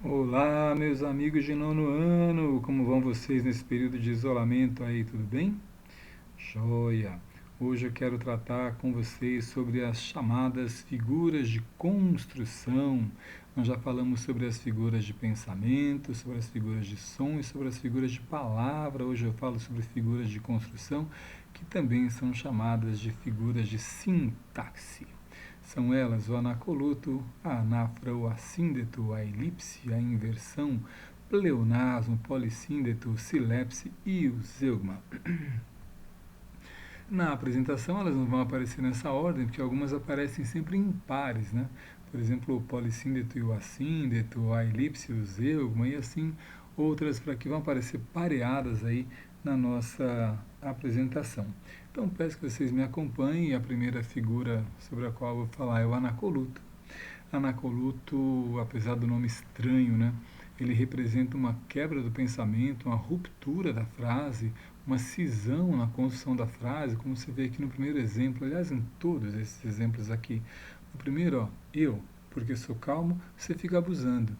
Olá, meus amigos de nono ano, como vão vocês nesse período de isolamento aí, tudo bem? Joia! Hoje eu quero tratar com vocês sobre as chamadas figuras de construção. Nós já falamos sobre as figuras de pensamento, sobre as figuras de som e sobre as figuras de palavra. Hoje eu falo sobre figuras de construção, que também são chamadas de figuras de sintaxe. São elas o anacoluto, a anáfora, o assíndeto, a elipse, a inversão, pleonasmo, polissíndeto, silepse e o zeugma. Na apresentação elas não vão aparecer nessa ordem, porque algumas aparecem sempre em pares, né? Por exemplo, o polissíndeto e o assíndeto, a elipse e o zeugma, e assim outras para que vão aparecer pareadas aí na nossa apresentação. Então peço que vocês me acompanhem. A primeira figura sobre a qual eu vou falar é o anacoluto. Anacoluto, apesar do nome estranho, né, ele representa uma quebra do pensamento, uma ruptura da frase, uma cisão na construção da frase, como você vê aqui no primeiro exemplo, aliás, em todos esses exemplos aqui. No primeiro, ó, eu, porque sou calmo, você fica abusando.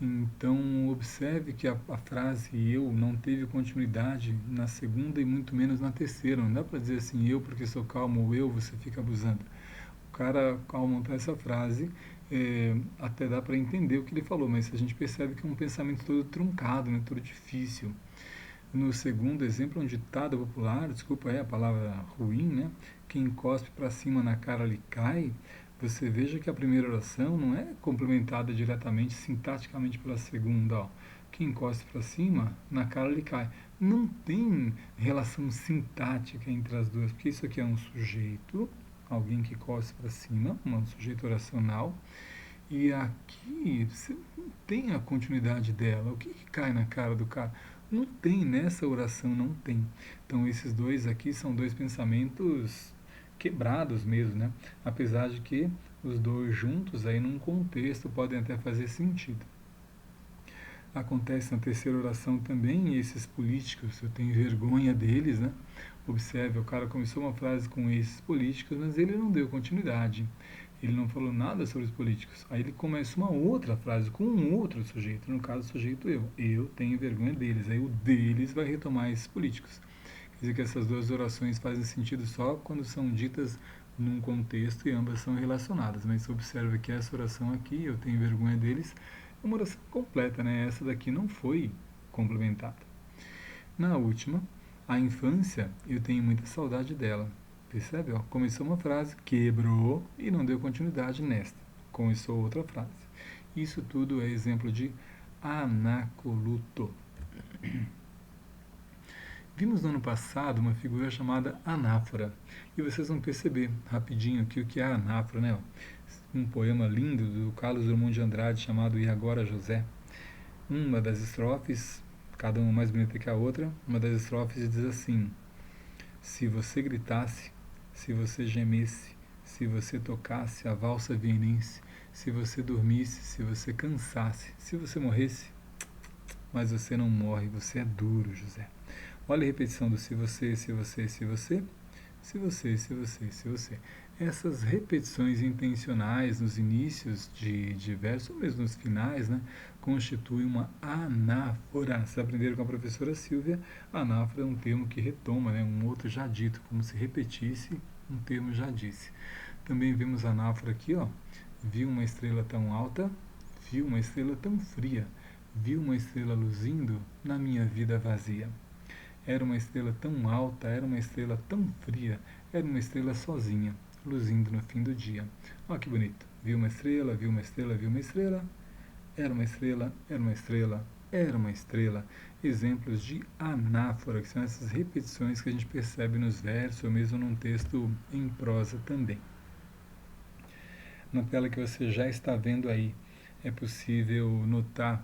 Então, observe que a frase eu não teve continuidade na segunda e muito menos na terceira. Não dá para dizer assim, eu porque sou calmo, ou eu, você fica abusando. O cara, ao montar essa frase, até dá para entender o que ele falou, mas a gente percebe que é um pensamento todo truncado, né, todo difícil. No segundo exemplo, um ditado popular, desculpa aí a palavra ruim, né? Quem cospe para cima na cara lhe cai. Você veja que a primeira oração não é complementada diretamente, sintaticamente pela segunda. Ó. Quem cospe para cima, na cara lhe cai. Não tem relação sintática entre as duas, porque isso aqui é um sujeito, alguém que cospe para cima, um sujeito oracional, e aqui você não tem a continuidade dela. O que, que cai na cara do cara? Não tem, nessa oração não tem. Então esses dois aqui são dois pensamentos quebrados mesmo, né? Apesar de que os dois juntos aí num contexto podem até fazer sentido. Acontece na terceira oração também, e esses políticos, eu tenho vergonha deles, né? Observe, o cara começou uma frase com esses políticos, mas ele não deu continuidade. Ele não falou nada sobre os políticos. Aí ele começa uma outra frase com um outro sujeito, no caso o sujeito eu. Eu tenho vergonha deles. Aí o deles vai retomar esses políticos. Quer dizer que essas duas orações fazem sentido só quando são ditas num contexto e ambas são relacionadas. Mas observe que essa oração aqui, eu tenho vergonha deles, é uma oração completa, né? Essa daqui não foi complementada. Na última, a infância, eu tenho muita saudade dela. Percebe? Ó, começou uma frase, quebrou e não deu continuidade nesta. Começou outra frase. Isso tudo é exemplo de anacoluto. Vimos no ano passado uma figura chamada anáfora. E vocês vão perceber rapidinho aqui o que é a anáfora, né? Um poema lindo do Carlos Drummond de Andrade chamado E Agora José. Uma das estrofes, cada uma mais bonita que a outra, uma das estrofes diz assim: se você gritasse, se você gemesse, se você tocasse a valsa vienense, se você dormisse, se você cansasse, se você morresse, mas você não morre, você é duro, José. Olha a repetição do se você, se você, se você, se você, se você, se você. Essas repetições intencionais nos inícios de verso, ou mesmo nos finais, né, constituem uma anáfora. Vocês aprenderam com a professora Silvia, anáfora é um termo que retoma, né, um outro já dito, como se repetisse um termo já disse. Também vimos anáfora aqui, ó. Vi uma estrela tão alta, vi uma estrela tão fria, vi uma estrela luzindo na minha vida vazia. Era uma estrela tão alta, era uma estrela tão fria, era uma estrela sozinha, luzindo no fim do dia. Olha que bonito. Viu uma estrela, viu uma estrela, viu uma estrela. Era uma estrela, era uma estrela, era uma estrela. Exemplos de anáfora, que são essas repetições que a gente percebe nos versos ou mesmo num texto em prosa também. Na tela que você já está vendo aí, é possível notar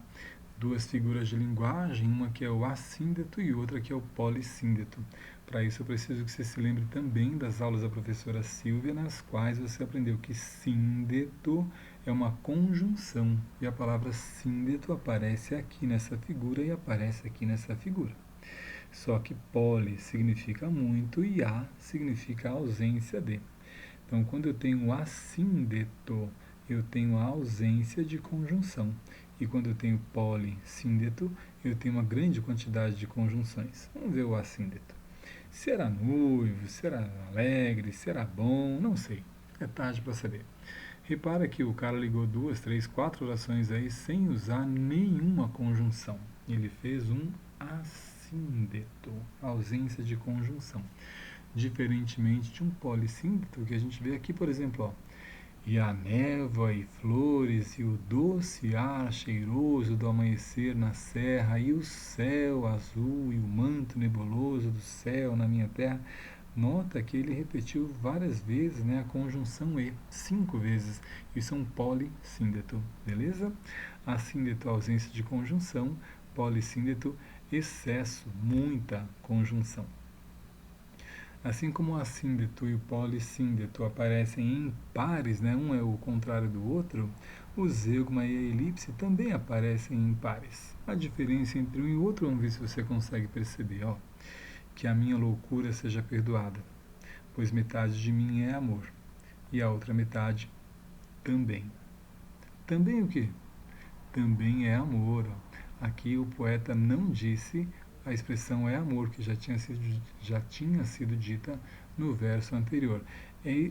duas figuras de linguagem, uma que é o assíndeto e outra que é o polissíndeto. Para isso eu preciso que você se lembre também das aulas da professora Silvia, nas quais você aprendeu que síndeto é uma conjunção e a palavra síndeto aparece aqui nessa figura e aparece aqui nessa figura. Só que poli significa muito e a significa ausência de. Então, quando eu tenho assíndeto, eu tenho a ausência de conjunção. E quando eu tenho polissíndeto, eu tenho uma grande quantidade de conjunções. Vamos ver o assíndeto. Será noivo, será alegre, será bom, não sei. É tarde para saber. Repara que o cara ligou 2, 3, 4 orações aí sem usar nenhuma conjunção. Ele fez um assíndeto, ausência de conjunção. Diferentemente de um polissíndeto que a gente vê aqui, por exemplo, ó, e a névoa e flores e o doce ar cheiroso do amanhecer na serra e o céu azul e o manto nebuloso do céu na minha terra. Nota que ele repetiu várias vezes, né, a conjunção e, 5 vezes. Isso é um polissíndeto, beleza? Assíndeto, ausência de conjunção. Polissíndeto, excesso, muita conjunção. Assim como o assíndeto e o polissíndeto aparecem em pares, né, um é o contrário do outro, o zeugma e a elipse também aparecem em pares. A diferença entre um e outro, vamos ver se você consegue perceber, ó. Que a minha loucura seja perdoada, pois metade de mim é amor, e a outra metade também. Também o quê? Também é amor. Aqui o poeta não disse a expressão é amor, que já tinha sido dita no verso anterior.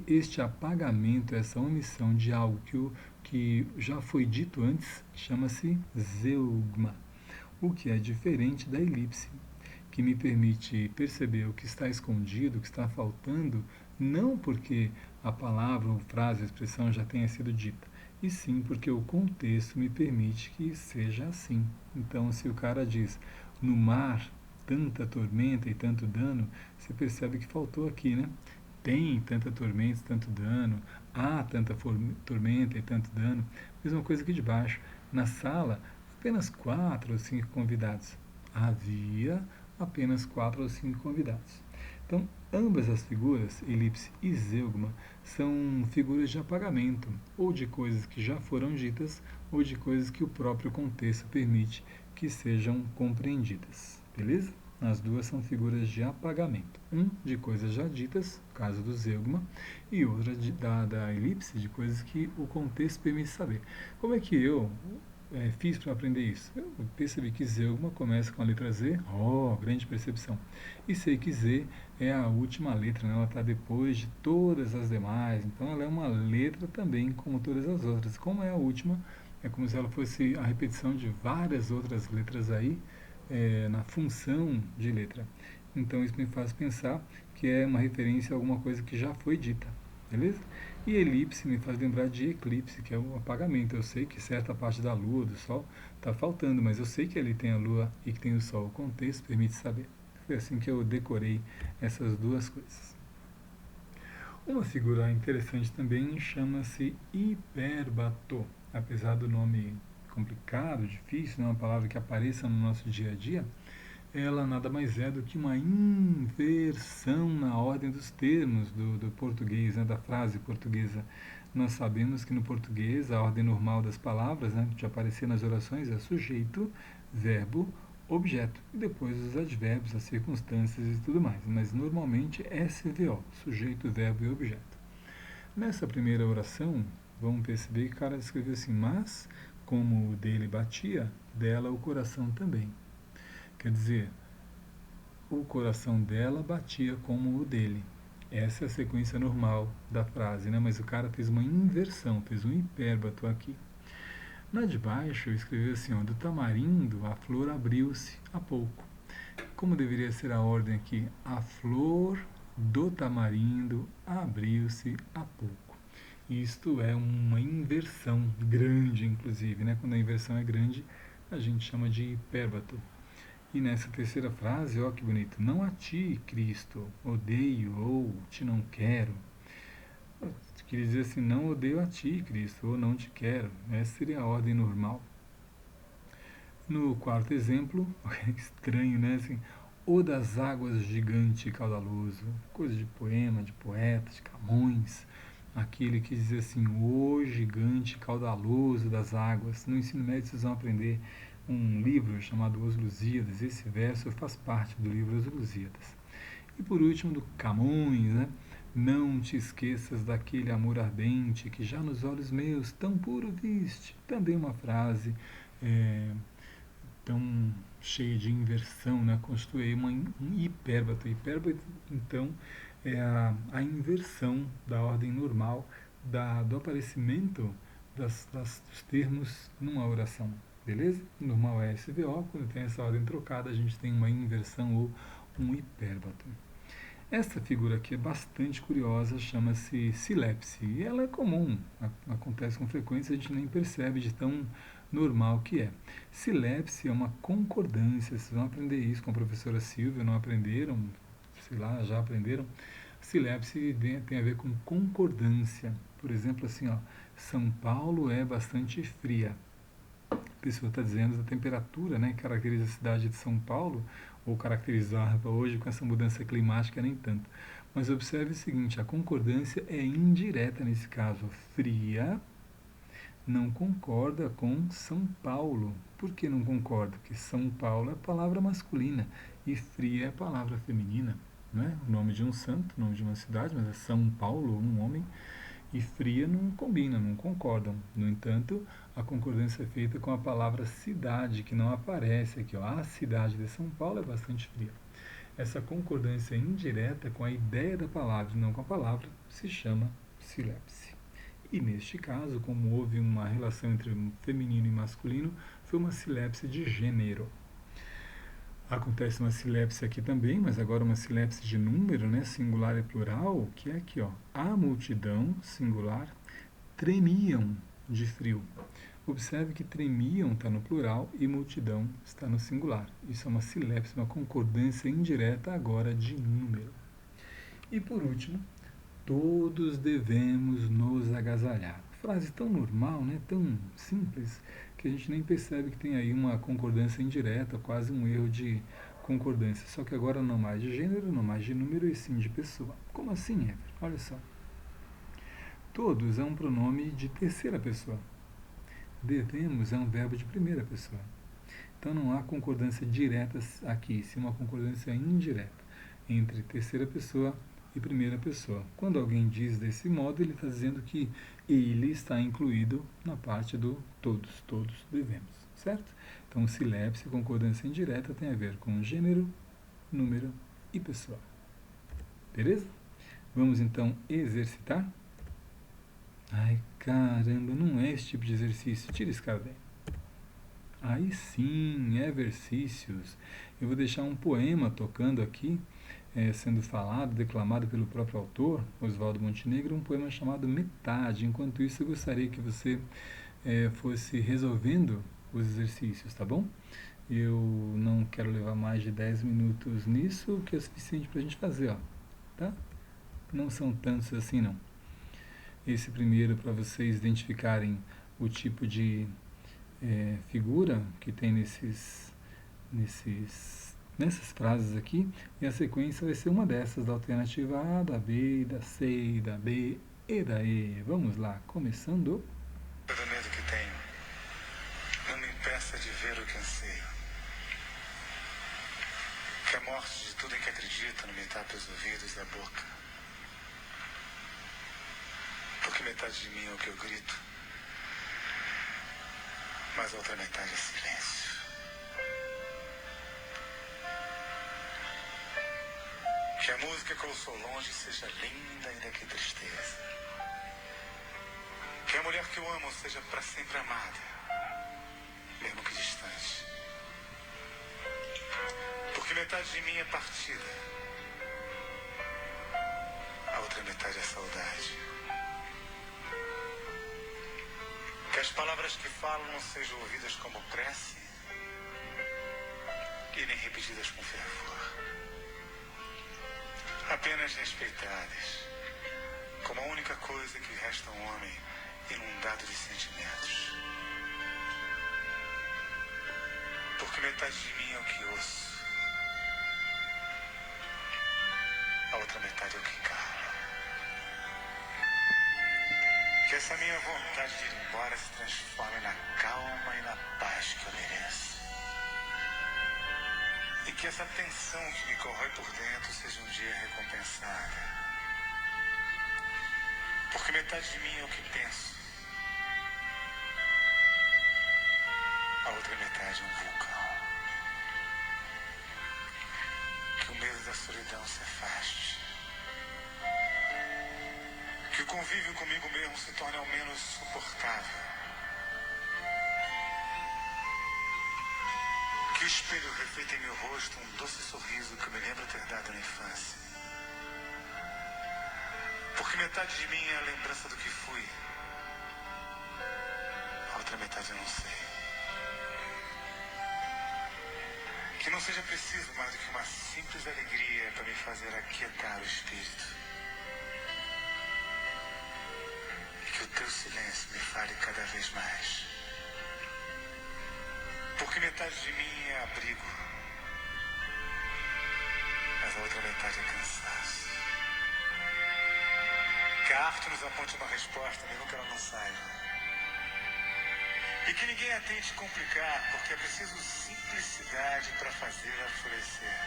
Este apagamento, essa omissão de algo que já foi dito antes, chama-se zeugma, o que é diferente da elipse, que me permite perceber o que está escondido, o que está faltando, não porque a palavra, ou frase, a expressão já tenha sido dita, e sim porque o contexto me permite que seja assim. Então, se o cara diz, no mar, tanta tormenta e tanto dano, você percebe que faltou aqui, né? Tem tanta tormenta e tanto dano, há tanta tormenta e tanto dano. Mesma coisa aqui de baixo. Na sala, apenas 4 ou 5 convidados. Havia apenas 4 ou 5 convidados. Então, ambas as figuras, elipse e zeugma, são figuras de apagamento, ou de coisas que já foram ditas, ou de coisas que o próprio contexto permite que sejam compreendidas. Beleza? As duas são figuras de apagamento. Um de coisas já ditas, no caso do zeugma, e outra da elipse, de coisas que o contexto permite saber. Como é que eu fiz para aprender isso? Eu percebi que zeugma começa com a letra Z, grande percepção. E sei que Z é a última letra, né? Ela está depois de todas as demais, então ela é uma letra também, como todas as outras. Como é a última, é como se ela fosse a repetição de várias outras letras aí, na função de letra. Então isso me faz pensar que é uma referência a alguma coisa que já foi dita, beleza? E elipse me faz lembrar de eclipse, que é o apagamento. Eu sei que certa parte da lua, do sol, está faltando, mas eu sei que ali tem a lua e que tem o sol. O contexto permite saber. Foi assim que eu decorei essas duas coisas. Uma figura interessante também chama-se hiperbato. Apesar do nome complicado, difícil, não é uma palavra que apareça no nosso dia a dia, ela nada mais é do que uma inversão na ordem dos termos do português, né, da frase portuguesa. Nós sabemos que no português a ordem normal das palavras, né, de aparecer nas orações, é sujeito, verbo, objeto. E depois os advérbios, as circunstâncias e tudo mais. Mas normalmente é SVO, sujeito, verbo e objeto. Nessa primeira oração, vamos perceber que o cara escreveu assim, mas como o dele batia, dela o coração também. Quer dizer, o coração dela batia como o dele. Essa é a sequência normal da frase, né? Mas o cara fez uma inversão, fez um hipérbato aqui. Na de baixo, escreveu assim, ó, do tamarindo a flor abriu-se há pouco. Como deveria ser a ordem aqui? A flor do tamarindo abriu-se há pouco. Isto é uma inversão grande, inclusive, né? Quando a inversão é grande, a gente chama de hipérbato. E nessa terceira frase, ó que bonito, não a ti, Cristo, odeio ou te não quero. Queria dizer assim, não odeio a ti, Cristo, ou não te quero. Essa seria a ordem normal. No quarto exemplo, estranho, né? Assim, o das águas gigante e caudaloso, coisa de poema, de poeta, de Camões. Aqui ele quis dizer assim, o gigante caudaloso das águas. No ensino médio vocês vão aprender um livro chamado Os Lusíadas. Esse verso faz parte do livro Os Lusíadas. E por último, do Camões, né? Não te esqueças daquele amor ardente que já nos olhos meus tão puro viste. Também uma frase é, tão cheia de inversão, né? Constituir um hipérbato. Hipérbato, então, é a inversão da ordem normal do aparecimento dos termos numa oração. Beleza? Normal é SVO, quando tem essa ordem trocada, a gente tem uma inversão ou um hipérbato. Essa figura aqui é bastante curiosa, chama-se silepse. E ela é comum, acontece com frequência, a gente nem percebe de tão normal que é. Silepse é uma concordância, vocês vão aprender isso com a professora Silvia, não aprenderam? Sei lá, já aprenderam? Silepse tem a ver com concordância. Por exemplo, assim, ó, São Paulo é bastante fria. A pessoa está dizendo da temperatura, né, que caracteriza a cidade de São Paulo, ou caracterizava hoje com essa mudança climática nem tanto. Mas observe o seguinte, a concordância é indireta nesse caso. Fria não concorda com São Paulo. Por que não concorda? Porque São Paulo é palavra masculina e fria é palavra feminina. Não é? O nome de um santo, o nome de uma cidade, mas é São Paulo, um homem, e fria não combina, não concordam. No entanto, a concordância é feita com a palavra cidade, que não aparece aqui. Ó. A cidade de São Paulo é bastante fria. Essa concordância indireta com a ideia da palavra, não com a palavra, se chama silepse. E neste caso, como houve uma relação entre feminino e masculino, foi uma silepse de gênero. Acontece uma silepse aqui também, mas agora uma silepse de número, né, singular e plural, que é aqui, ó, a multidão, singular, tremiam de frio. Observe que tremiam está no plural e multidão está no singular. Isso é uma silepse, uma concordância indireta agora de número. E por último, todos devemos nos agasalhar. Frase tão normal, né, tão simples, que a gente nem percebe que tem aí uma concordância indireta, quase um erro de concordância. Só que agora não mais de gênero, não mais de número e sim de pessoa. Como assim, Ever? Olha só. Todos é um pronome de terceira pessoa. Devemos é um verbo de primeira pessoa. Então não há concordância direta aqui, sim uma concordância indireta entre terceira pessoa e primeira pessoa. Quando alguém diz desse modo, ele está dizendo que ele está incluído na parte do todos, todos devemos, certo? Então, silepse, concordância indireta, tem a ver com gênero, número e pessoa. Beleza? Vamos então exercitar? Ai, caramba, não é esse tipo de exercício. Tira esse cara daí. Aí sim, exercícios. Eu vou deixar um poema tocando aqui, sendo falado, declamado pelo próprio autor, Oswaldo Montenegro, um poema chamado Metade. Enquanto isso, eu gostaria que você fosse resolvendo os exercícios, tá bom? Eu não quero levar mais de 10 minutos nisso, que é suficiente para a gente fazer, ó, tá? Não são tantos assim, não. Esse primeiro, para vocês identificarem o tipo de figura que tem nessas frases aqui, e a sequência vai ser uma dessas, da alternativa A, da B, da C, da B e da E. Vamos lá, começando. Todo medo que tenho não me impeça de ver o que anseio. Que a morte de tudo em que acredito não me tape os ouvidos e a boca. Porque metade de mim é o que eu grito, mas a outra metade é silêncio. Que a música que eu sou longe seja linda ainda que tristeza. Que a mulher que eu amo seja para sempre amada, mesmo que distante. Porque metade de mim é partida, a outra metade é saudade. Que as palavras que falo não sejam ouvidas como prece e nem repetidas com fervor. Apenas respeitadas como a única coisa que resta a um homem inundado de sentimentos. Porque metade de mim é o que ouço, a outra metade é o que calo. Que essa minha vontade de ir embora se transforme na calma e na paz que eu mereço. E que essa tensão que me corrói por dentro seja um dia recompensada Porque metade de mim é o que penso. A outra metade é um vulcão. Que o medo da solidão se afaste. Que o convívio comigo mesmo se torne ao menos suportável. Que o espelho reflita em meu rosto um doce sorriso que me lembra ter dado na infância. Porque metade de mim é a lembrança do que fui. A outra metade eu não sei. Que não seja preciso mais do que uma simples alegria para me fazer aquietar o espírito. E que o teu silêncio me fale cada vez mais. Porque metade de mim é abrigo, mas a outra metade é cansaço. Que a arte nos aponte uma resposta, mesmo que ela não saiba. E que ninguém a tente complicar, porque é preciso simplicidade para fazê-la florescer.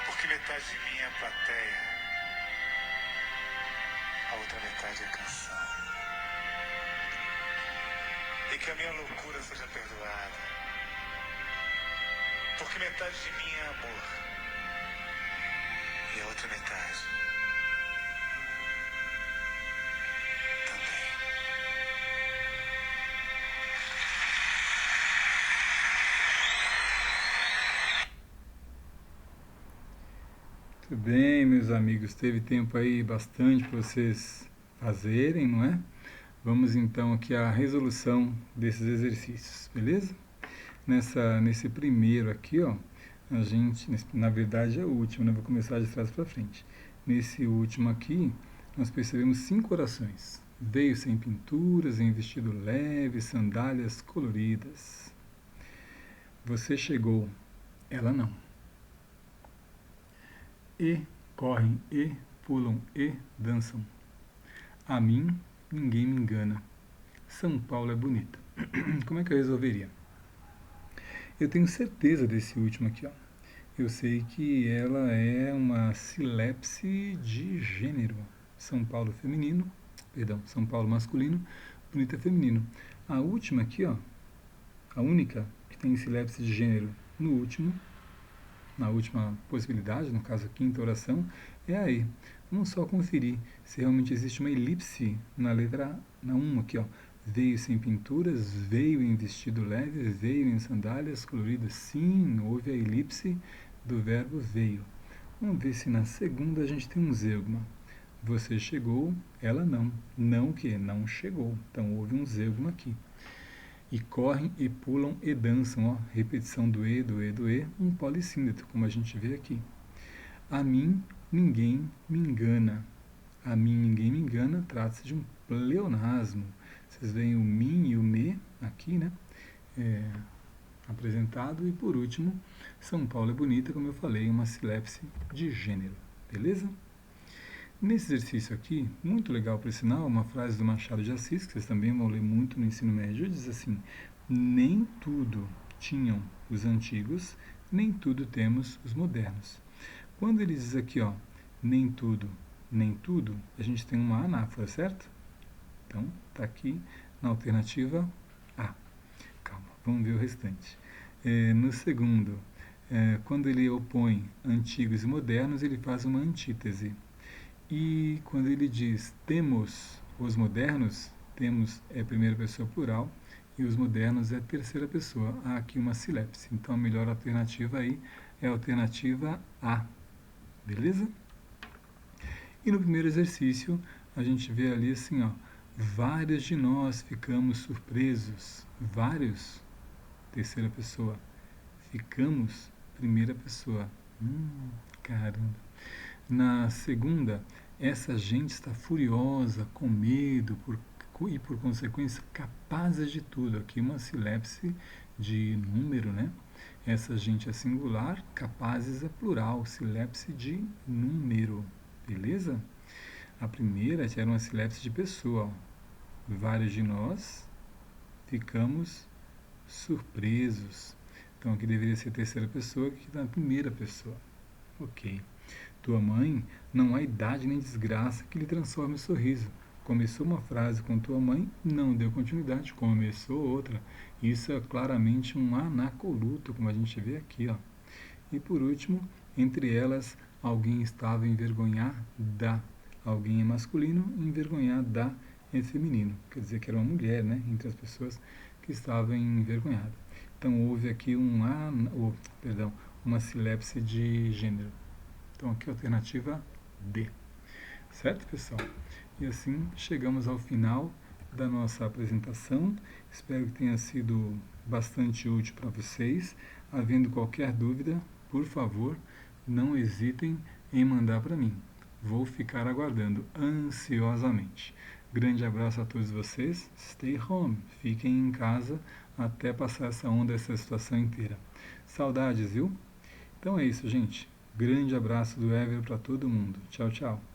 Porque metade de mim é plateia, a outra metade é canção. E que a minha loucura seja perdoada. Porque metade de mim é amor. E a outra metade também. Muito bem, meus amigos. Teve tempo aí bastante para vocês fazerem, não é? Vamos então aqui à resolução desses exercícios, beleza? Nesse primeiro aqui, ó, a gente, na verdade é o último, né? Vou começar de trás para frente. Nesse último aqui, nós percebemos 5 orações. Veio sem pinturas, em vestido leve, sandálias coloridas. Você chegou, ela não. E correm, e pulam, e dançam. A mim, ninguém me engana. São Paulo é bonita. Como é que eu resolveria? Eu tenho certeza desse último aqui, ó. Eu sei que ela é uma silepse de gênero. São Paulo feminino, perdão, São Paulo masculino, bonita feminino. A última aqui, ó, a única que tem silepse de gênero no último, na última possibilidade, no caso a quinta oração, é a E. Vamos só conferir se realmente existe uma elipse na letra, na 1 aqui, ó. Veio sem pinturas, veio em vestido leve, veio em sandálias coloridas. Sim, houve a elipse do verbo veio. Vamos ver se na segunda a gente tem um zeugma. Você chegou, ela não. Não que não chegou. Então houve um zeugma aqui. E correm, e pulam, e dançam. Ó. Repetição do E, do E, do E. Um polissíndeto, como a gente vê aqui. A mim, ninguém me engana. A mim, ninguém me engana. Trata-se de um pleonasmo. Vocês veem o mim e o me aqui, né? Apresentado. E por último, São Paulo é bonita, como eu falei, uma silepse de gênero. Beleza? Nesse exercício aqui, muito legal por sinal, uma frase do Machado de Assis, que vocês também vão ler muito no ensino médio, diz assim: nem tudo tinham os antigos, nem tudo temos os modernos. Quando ele diz aqui, ó, nem tudo, a gente tem uma anáfora, certo? Então, está aqui na alternativa A. Calma, vamos ver o restante. No segundo, quando ele opõe antigos e modernos, ele faz uma antítese. E quando ele diz temos os modernos, temos é primeira pessoa plural e os modernos é terceira pessoa. Há aqui uma silepse. Então a melhor alternativa aí é a alternativa A. Beleza? E no primeiro exercício a gente vê ali assim, ó, vários de nós ficamos surpresos. Vários, terceira pessoa. Ficamos, primeira pessoa. Caramba. Na segunda, essa gente está furiosa, com medo e, por consequência, capazes de tudo. Aqui uma silepse de número, né? Essa gente é singular, capazes é plural, silepse de número. Beleza? A primeira era uma silepse de pessoa. Ó. Vários de nós ficamos surpresos. Então aqui deveria ser terceira pessoa, aqui está na primeira pessoa. Ok. tua mãe, não há idade nem desgraça que lhe transforme o sorriso. Começou uma frase com tua mãe, não deu continuidade, começou outra. Isso é claramente um anacoluto, como a gente vê aqui, ó. E por último, entre elas, alguém estava envergonhada. Alguém é masculino, envergonhada é feminino. Quer dizer que era uma mulher, né? Entre as pessoas que estavam envergonhadas. Então houve aqui uma silepse de gênero. Então aqui a alternativa D. Certo, pessoal? E assim chegamos ao final da nossa apresentação. Espero que tenha sido bastante útil para vocês. Havendo qualquer dúvida, por favor, não hesitem em mandar para mim. Vou ficar aguardando ansiosamente. Grande abraço a todos vocês. Stay home. Fiquem em casa até passar essa onda, essa situação inteira. Saudades, viu? Então é isso, gente. Grande abraço do Ever para todo mundo. Tchau, tchau.